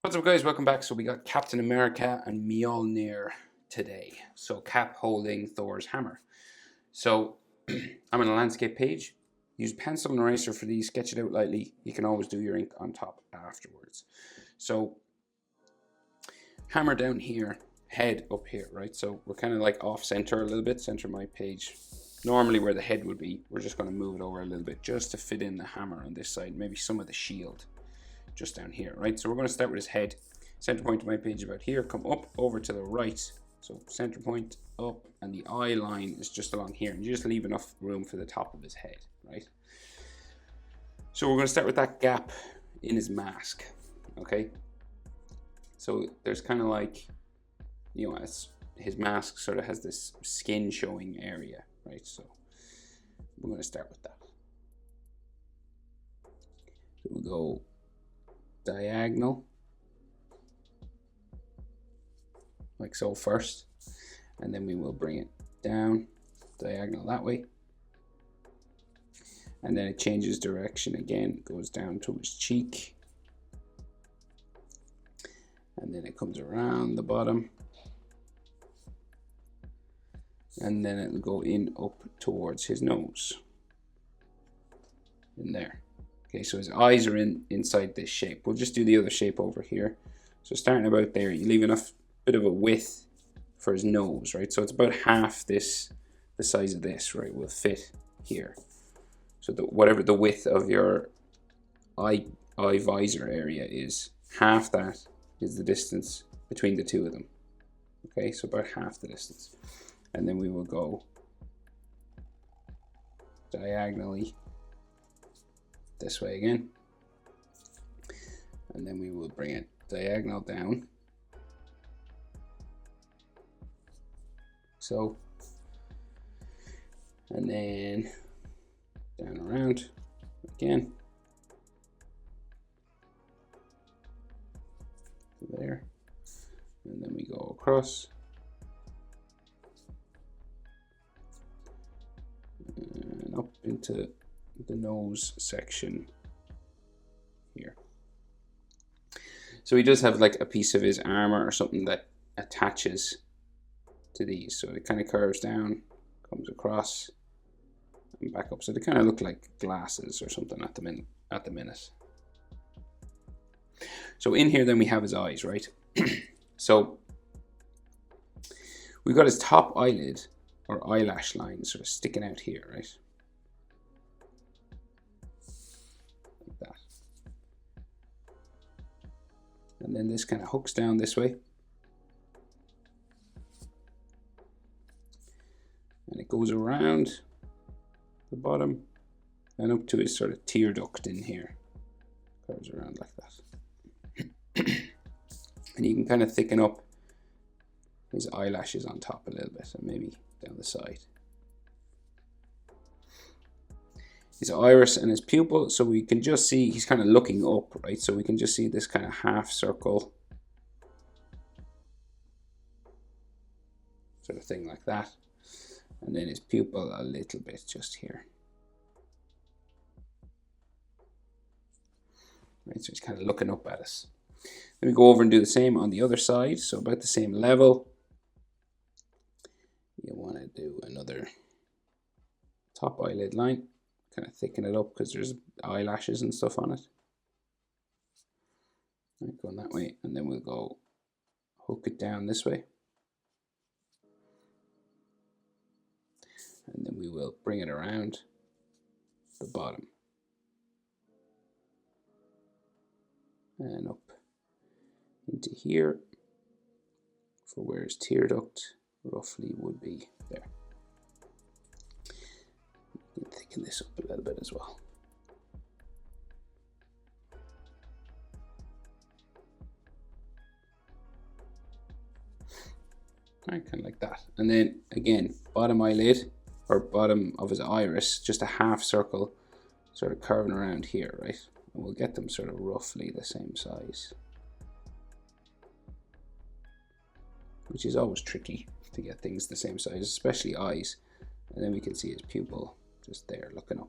What's up, guys? Welcome back. So we got Captain America and Mjolnir today. So Cap holding Thor's hammer. So I'm on a landscape page. Use pencil and eraser for these. Sketch it out lightly. You can always do your ink on top afterwards. So hammer down here, head up here, right? So we're kind of like off center a little bit. Center my page. Normally where the head would be, we're just going to move it over a little bit just to fit in the hammer on this side. Maybe some of the shield just down here, right? So we're going to start with his head. Center point of my page about here. Come up over to the right. So center point up, and the eye line is just along here. And you just leave enough room for the top of his head, right? So we're going to start with that gap in his mask, okay? So there's kind of like, you know, as his mask sort of has this skin showing area, right? So we're going to start with that. So we'll go diagonal like so first, and then we will bring it down diagonal that way, and then it changes direction again, goes down to his cheek, and then it comes around the bottom, and then it'll go in up towards his nose in there. Okay, so his eyes are inside this shape. We'll just do the other shape over here. So starting about there, you leave enough bit of a width for his nose, right? So it's about half this, the size of this, right, will fit here. So whatever the width of your eye visor area is, half that is the distance between the two of them. Okay, so about half the distance. And then we will go diagonally this way again, and then we will bring it diagonal down, so, and then down around again there, and then we go across and up into the nose section here. So he does have like a piece of his armor or something that attaches to these, so it kind of curves down, comes across and back up, so they kind of look like glasses or something at the minute. So in here then we have his eyes, right? So we've got his top eyelid or eyelash line sort of sticking out here, right? And then this kind of hooks down this way, and it goes around the bottom and up to his sort of tear duct in here, curves around like that. And you can kind of thicken up his eyelashes on top a little bit, and maybe down the side. His iris and his pupil, so we can just see he's kind of looking up, right? So we can just see this kind of half circle sort of thing like that. And then his pupil a little bit just here. Right, so he's kind of looking up at us. Then we go over and do the same on the other side, so about the same level. You want to do another top eyelid line. Kind of thicken it up because there's eyelashes and stuff on it. Right, going that way, and then we'll go hook it down this way, and then we will bring it around the bottom and up into here for where his tear duct roughly would be there. Thicken this up a little bit as well. Right, kind of like that. And then again, bottom eyelid or bottom of his iris, just a half circle sort of curving around here, right? And we'll get them sort of roughly the same size, which is always tricky to get things the same size, especially eyes. And then we can see his pupil just there looking up.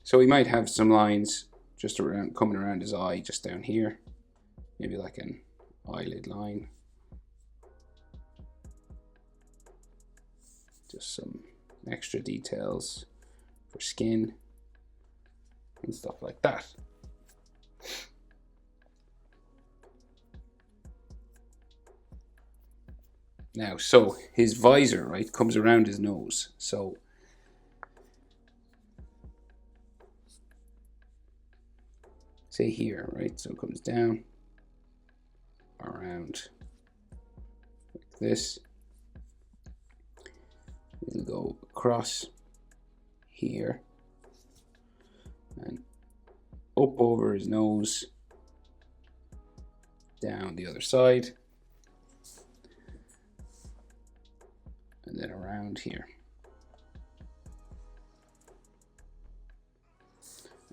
So he might have some lines just around, coming around his eye, just down here. Maybe like an eyelid line. Just some extra details for skin and stuff like that. Now, so his visor, right, comes around his nose. So say here, right, so it comes down around like this. It'll go across here and up over his nose, down the other side, and then around here.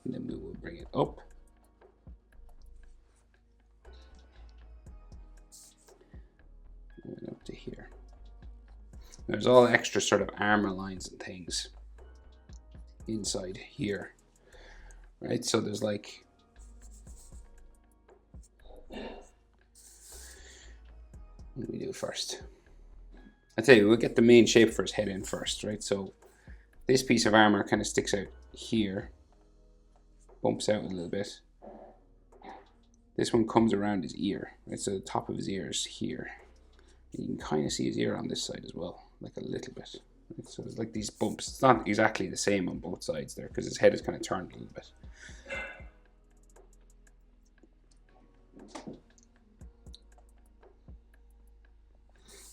And then we will bring it up. And up to here. There's all extra sort of armor lines and things inside here, right? So there's like, what do we do first? I tell you, we'll get the main shape for his head in first, right? So this piece of armor kind of sticks out here, bumps out a little bit. This one comes around his ear, right? So the top of his ear is here. You can kind of see his ear on this side as well, like a little bit. Right? So there's like these bumps. It's not exactly the same on both sides there because his head is kind of turned a little bit.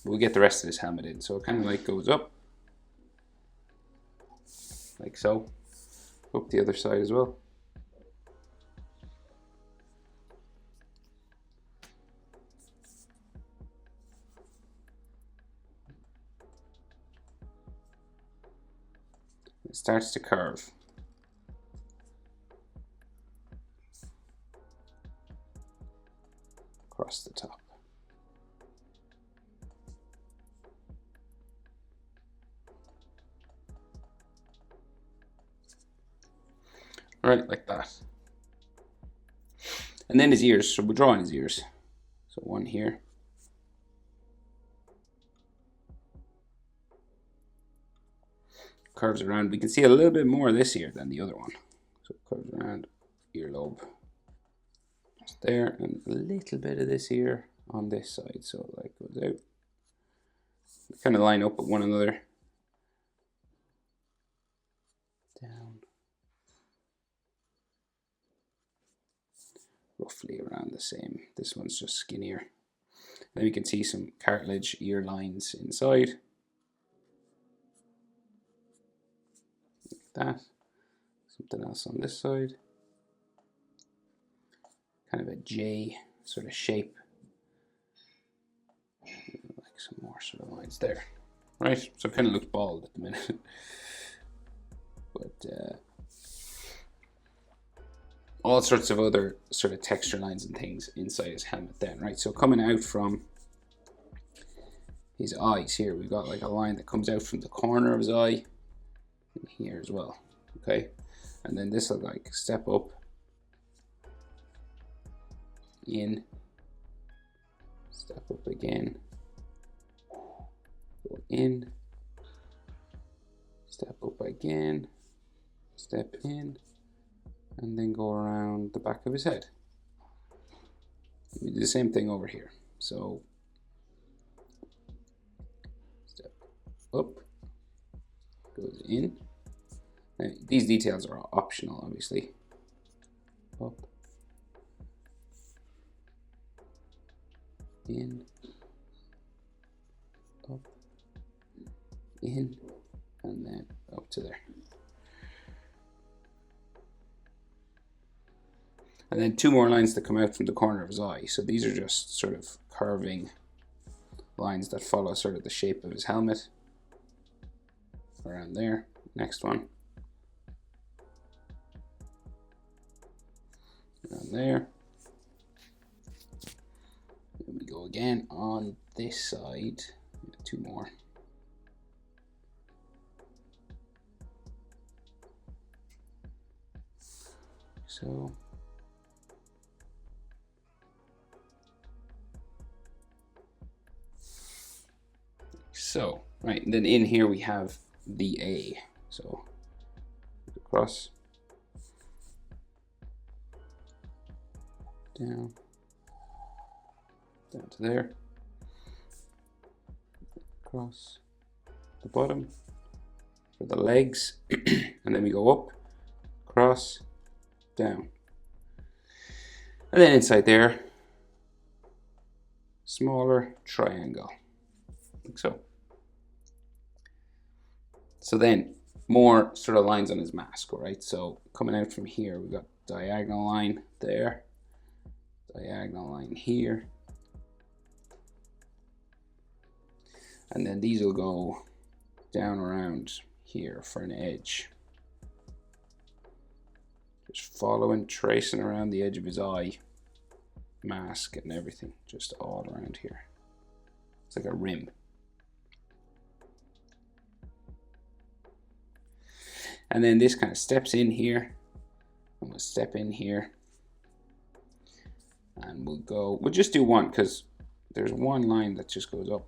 We'll get the rest of this helmet in. So it kind of like goes up, like so, up the other side as well. It starts to curve. Across the top. Right, like that. And then his ears, so we'll draw in his ears. So one here. Curves around. We can see a little bit more of this ear than the other one. So it curves around earlobe. Just there, and a little bit of this ear on this side. So it like goes out. They kind of line up with one another. Down. Roughly around the same. This one's just skinnier. Then we can see some cartilage ear lines inside. That. Something else on this side. Kind of a J sort of shape. Like some more sort of lines there. Right, so it kind of looks bald at the minute. But all sorts of other sort of texture lines and things inside his helmet then, right? So coming out from his eyes here, we've got like a line that comes out from the corner of his eye and here as well, okay? And then this will like step up, in, step up again, go in, step up again, step in, and then go around the back of his head. We do the same thing over here. So step up, goes in. Now, these details are optional, obviously. Up, in, up, in, and then up to there. And then two more lines that come out from the corner of his eye. So these are just sort of curving lines that follow sort of the shape of his helmet. Around there. Next one. Around there. Then we go again on this side. Two more. so. So, right, and then in here we have the A. So, across, down to there, across the bottom for the legs, and then we go up, across, down. And then inside there, smaller triangle, like so. So then, more sort of lines on his mask, right? So coming out from here, we've got diagonal line there, diagonal line here. And then these will go down around here for an edge. Just following, tracing around the edge of his eye, mask and everything, just all around here. It's like a rim. And then this kind of steps in here, and we'll step in here, and we'll just do one, because there's one line that just goes up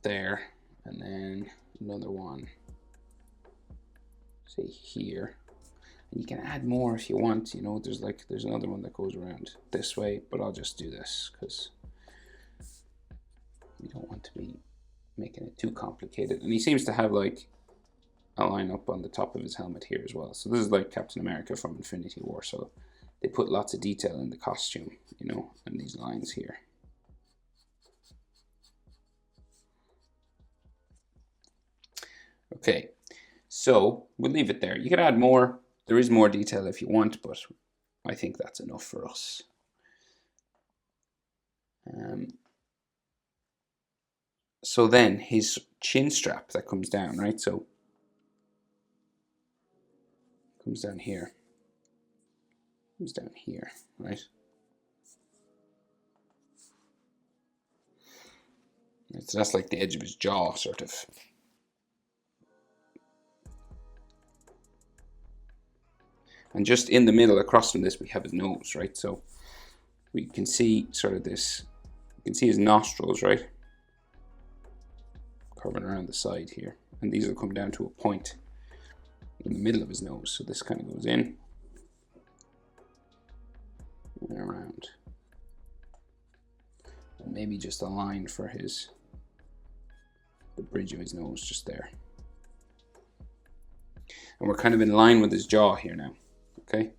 there, and then another one, say here. And you can add more if you want, you know, there's another one that goes around this way, but I'll just do this, because you don't want to be making it too complicated. And he seems to have like a line up on the top of his helmet here as well. So this is like Captain America from Infinity War. So they put lots of detail in the costume, you know, and these lines here. Okay, so we'll leave it there. You can add more. There is more detail if you want, but I think that's enough for us. So then his chin strap that comes down, right? So comes down here, comes down here, right? So that's like the edge of his jaw, sort of. And just in the middle, across from this, we have his nose, right? So we can see sort of this, you can see his nostrils, right? Curving around the side here. And these will come down to a point in the middle of his nose. So this kind of goes in and around. And maybe just a line for the bridge of his nose just there. And we're kind of in line with his jaw here now, okay?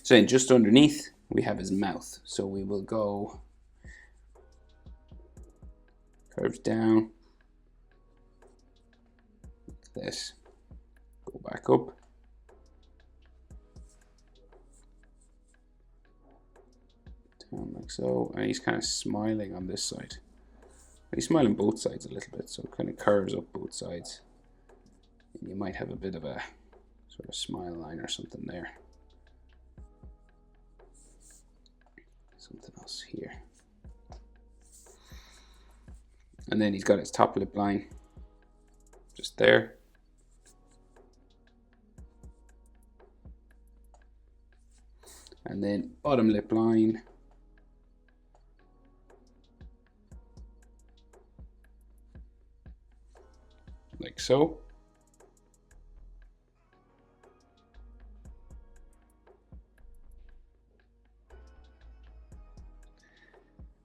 So then just underneath, we have his mouth. So we will go curves down, like this, go back up. Down like so, and he's kind of smiling on this side. He's smiling both sides a little bit, so it kind of curves up both sides. And you might have a bit of a sort of smile line or something there. Something else here. And then he's got his top lip line just there. And then bottom lip line. Like so.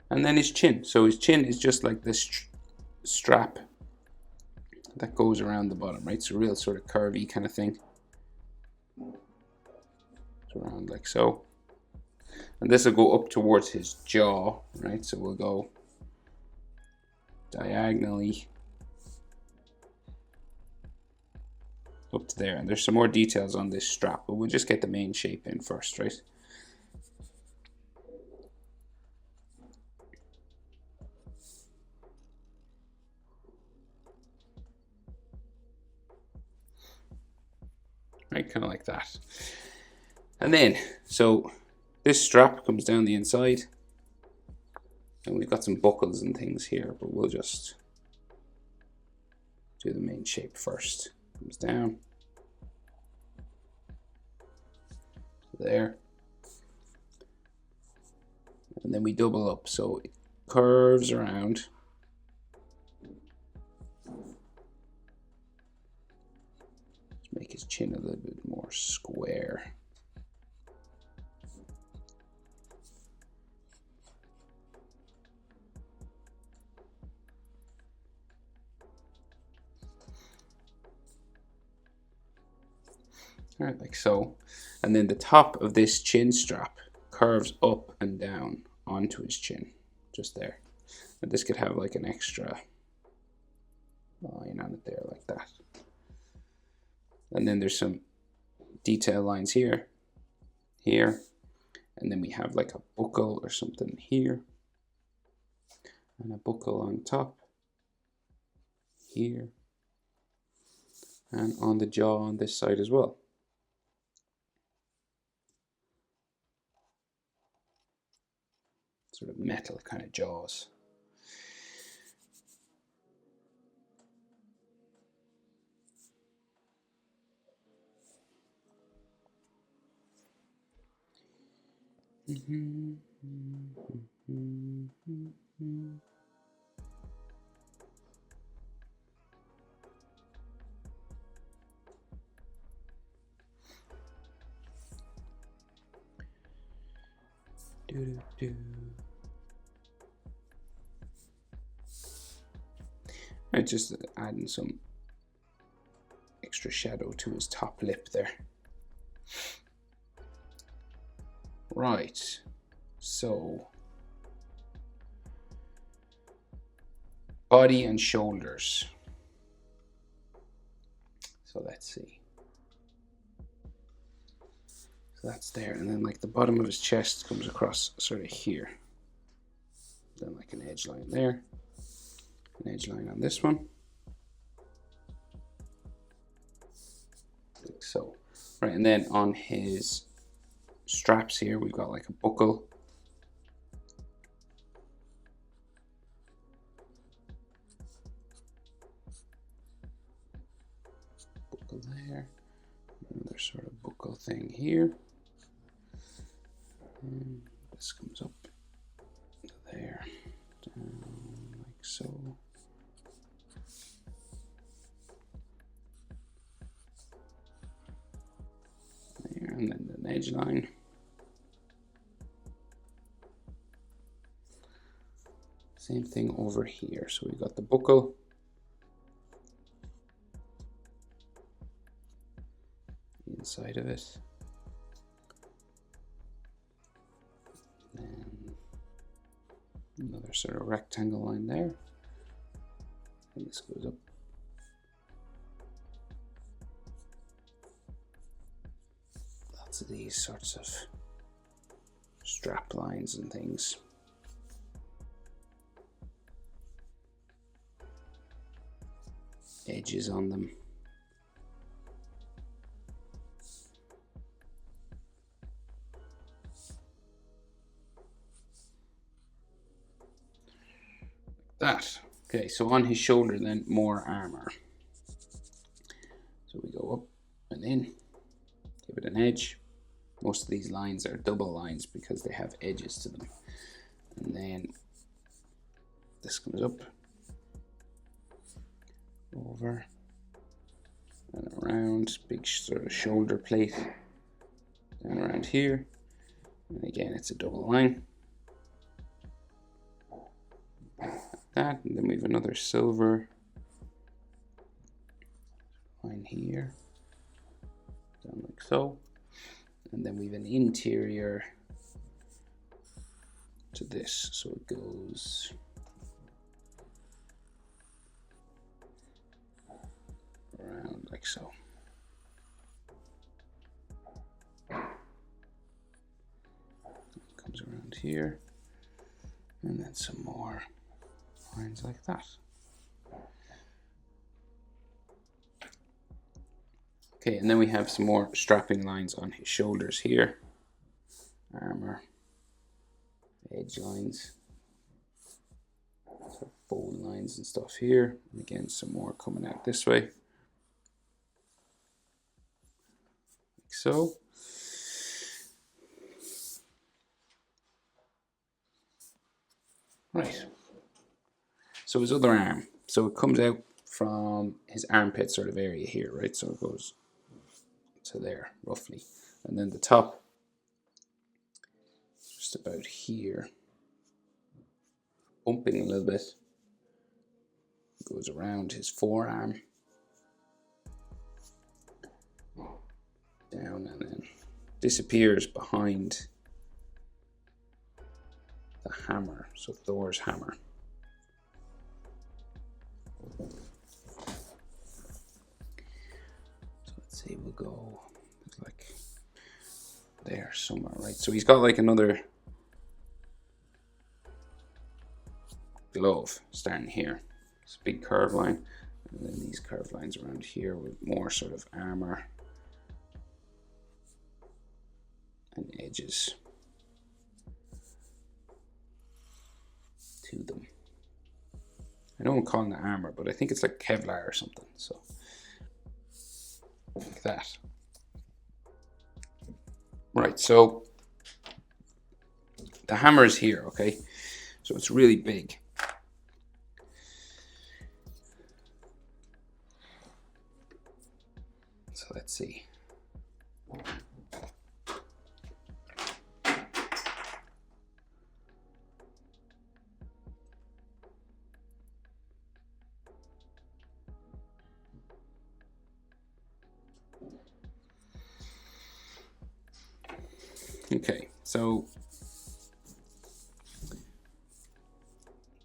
And then his chin. So his chin is just like this strap that goes around the bottom, right? So real sort of curvy kind of thing. It's around like so. And this will go up towards his jaw, right? So we'll go diagonally up to there. And there's some more details on this strap, but we'll just get the main shape in first, right? Right, kind of like that. And then, so this strap comes down the inside. And we've got some buckles and things here, but we'll just do the main shape first. Comes down. There. And then we double up, so it curves around. Let's make his chin a little bit more square. All right, like so. And then the top of this chin strap curves up and down onto his chin, just there. And this could have like an extra line on it there, like that. And then there's some detail lines here, here, and then we have like a buckle or something here, and a buckle on top, here, and on the jaw on this side as well. Sort of metal kind of jaws. Right, just adding some extra shadow to his top lip there. Right, so body and shoulders. So let's see. So that's there, and then like the bottom of his chest comes across sort of here. Then like an edge line there, an edge line on this one. Like so. Right, and then on his straps here, we've got like a buckle. Buckle there. Another sort of buckle thing here. And this comes up there, down like so. There, and then an edge line. Same thing over here. So we got the buckle. Inside of it. And another sort of rectangle line there. And this goes up. Lots of these sorts of strap lines and things. Edges on them. That. Okay, so on his shoulder then, more armor. So we go up and in, give it an edge. Most of these lines are double lines because they have edges to them. And then this comes up, over, and around, big sort of shoulder plate, down around here. And again, it's a double line. That, and then we have another silver line here, down like so, and then we have an interior to this, so it goes around like so. It comes around here, and then some more lines like that. Okay, and then we have some more strapping lines on his shoulders here. Armor, edge lines. So fold lines and stuff here. And again, some more coming out this way. Like so. Right. So his other arm. So it comes out from his armpit sort of area here, right? So it goes to there, roughly. And then the top, just about here, bumping a little bit, goes around his forearm, down, and then disappears behind the hammer, so Thor's hammer. So let's say we'll go like there somewhere, right? So he's got like another glove starting here. It's a big curved line, and then these curved lines around here with more sort of armor and edges to them. I don't call it armor, but I think it's like Kevlar or something. So like that. Right, so the hammer is here, okay? So it's really big. So let's see. Okay, so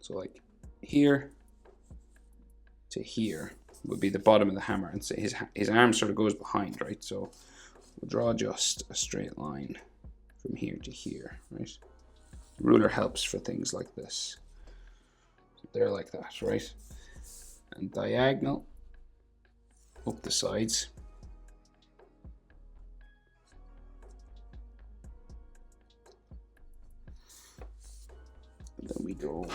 like here to here would be the bottom of the hammer, and so his arm sort of goes behind, right? So we'll draw just a straight line from here to here, right? Ruler helps for things like this. They're like that, right? And diagonal up the sides. And then we go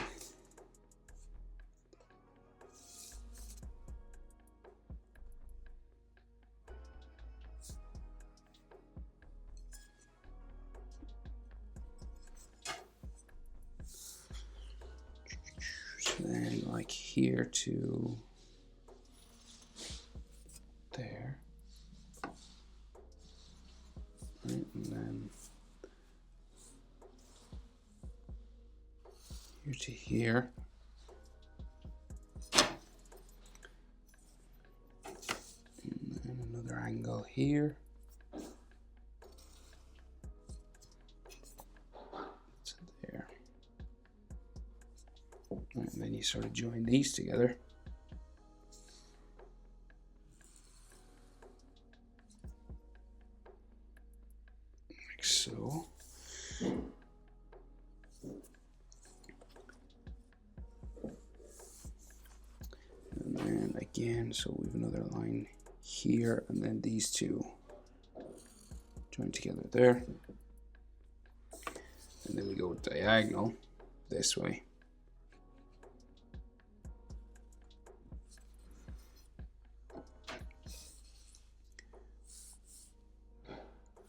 then like here to there, right? And then here to here, and then another angle here to there, and then you sort of join these together. Like so. And then again, so we have another line here, and then these two join together there. And then we go diagonal this way.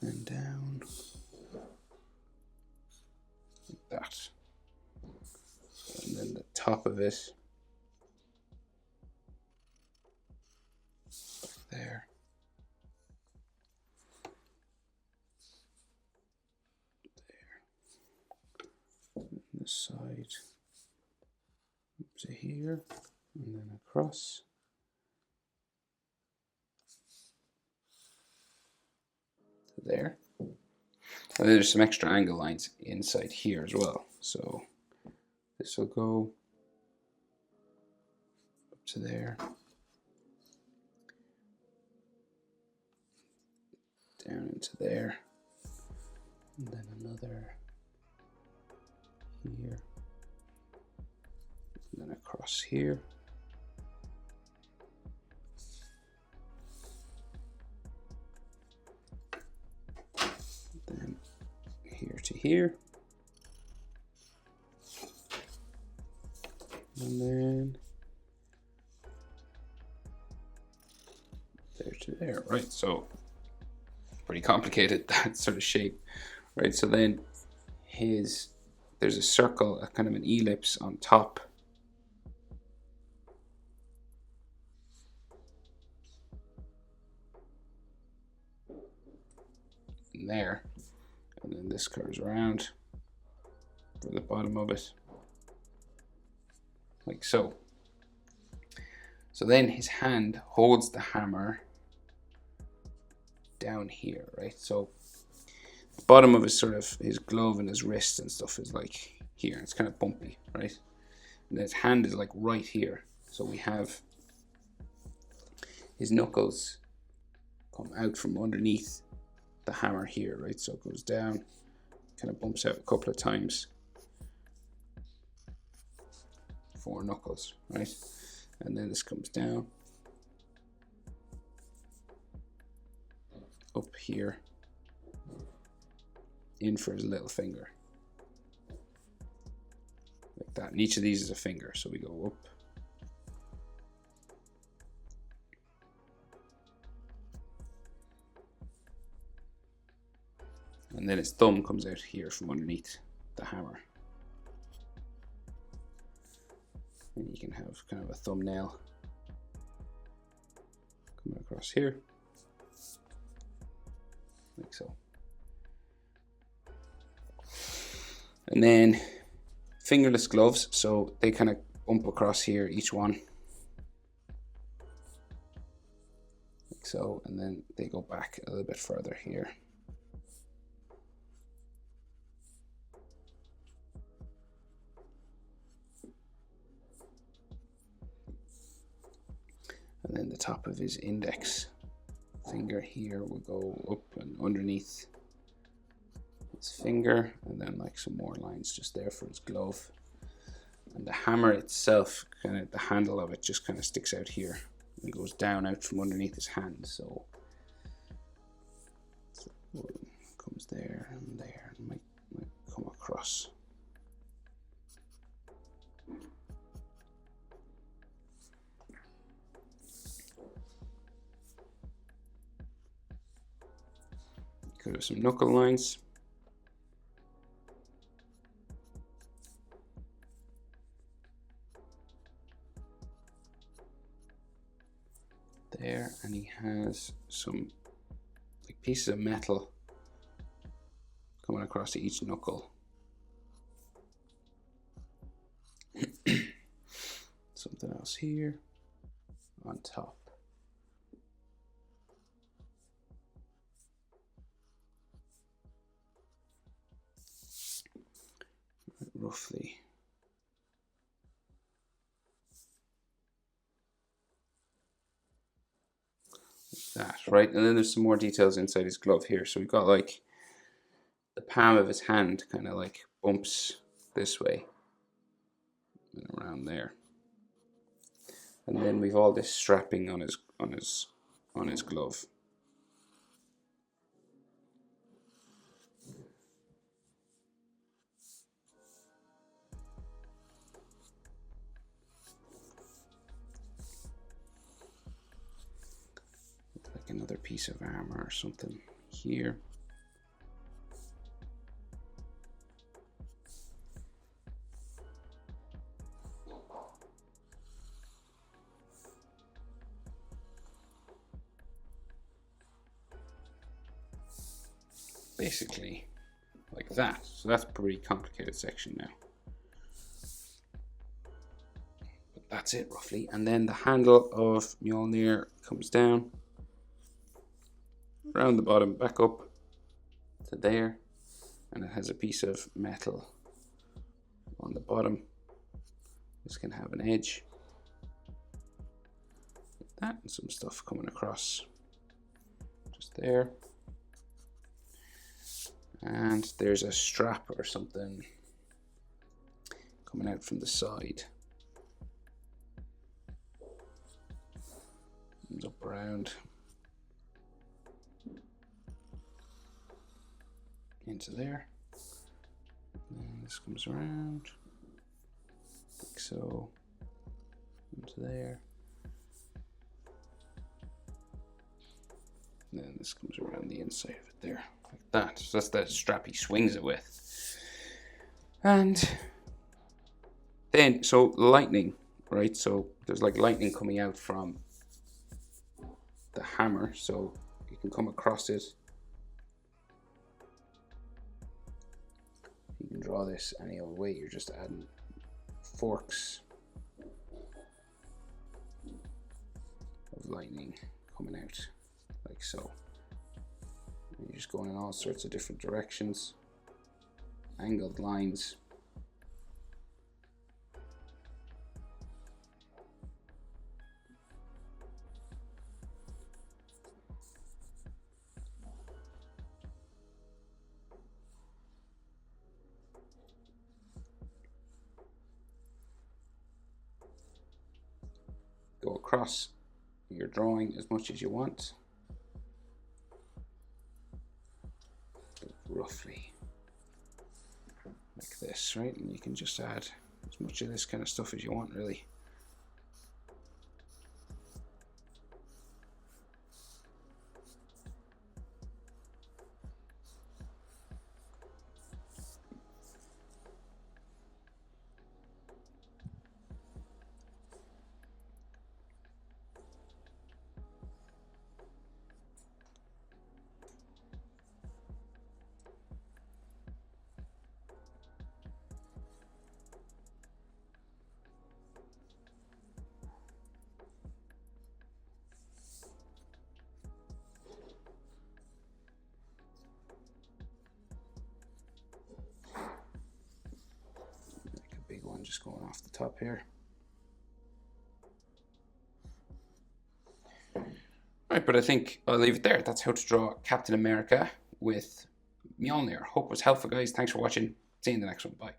And down like that. And then the top of it there. There. And this side to here, and then across. To there. And then there's some extra angle lines inside here as well. So this will go up to there, down into there, and then another here, and then across here. Then here to here. And then there to there, right? So pretty complicated, that sort of shape, right? So then there's a circle, a kind of an ellipse on top. And there, and then this curves around for the bottom of it, like so. So then his hand holds the hammer down here, right? So the bottom of his sort of his glove and his wrist and stuff is like here. It's kind of bumpy, right? And his hand is like right here. So we have his knuckles come out from underneath the hammer here, right? So it goes down, kind of bumps out a couple of times. 4 knuckles, right? And then this comes down up here in for his little finger, like that. And each of these is a finger, so we go up, and then his thumb comes out here from underneath the hammer. And you can have kind of a thumbnail coming across here, like so. And then fingerless gloves, so they kind of bump across here, each one, like so, and then they go back a little bit further here. And then the top of his index finger here will go up and underneath his finger, and then like some more lines just there for his glove. And the hammer itself, kind of the handle of it just kind of sticks out here and goes down out from underneath his hand. So it comes there and there and might come across. Could have some knuckle lines. There, and he has some like pieces of metal coming across each knuckle. Something else here on top. Roughly. That, right? And then there's some more details inside his glove here. So we've got like the palm of his hand kind of like bumps this way and around there. And then we've all this strapping on his glove. Like another piece of armor or something here. Basically like that. So that's a pretty complicated section now. But that's it roughly. And then the handle of Mjolnir comes down around the bottom, back up to there, and it has a piece of metal on the bottom. This can have an edge like that, and some stuff coming across just there. And there's a strap or something coming out from the side. Comes up around into there. And this comes around like so. into there. And then this comes around the inside of it there, like that. So that's the strap he swings it with. And then, so lightning, right? So there's like lightning coming out from the hammer, so you can come across it. You can draw this any old way. You're just adding forks of lightning coming out like so. And you're just going in all sorts of different directions, angled lines. Go across your drawing as much as you want, roughly like this, right? And you can just add as much of this kind of stuff as you want, really. Big one just going off the top here. Right, but I think I'll leave it there. That's how to draw Captain America with Mjolnir. Hope it was helpful, guys. Thanks for watching. See you in the next one. Bye.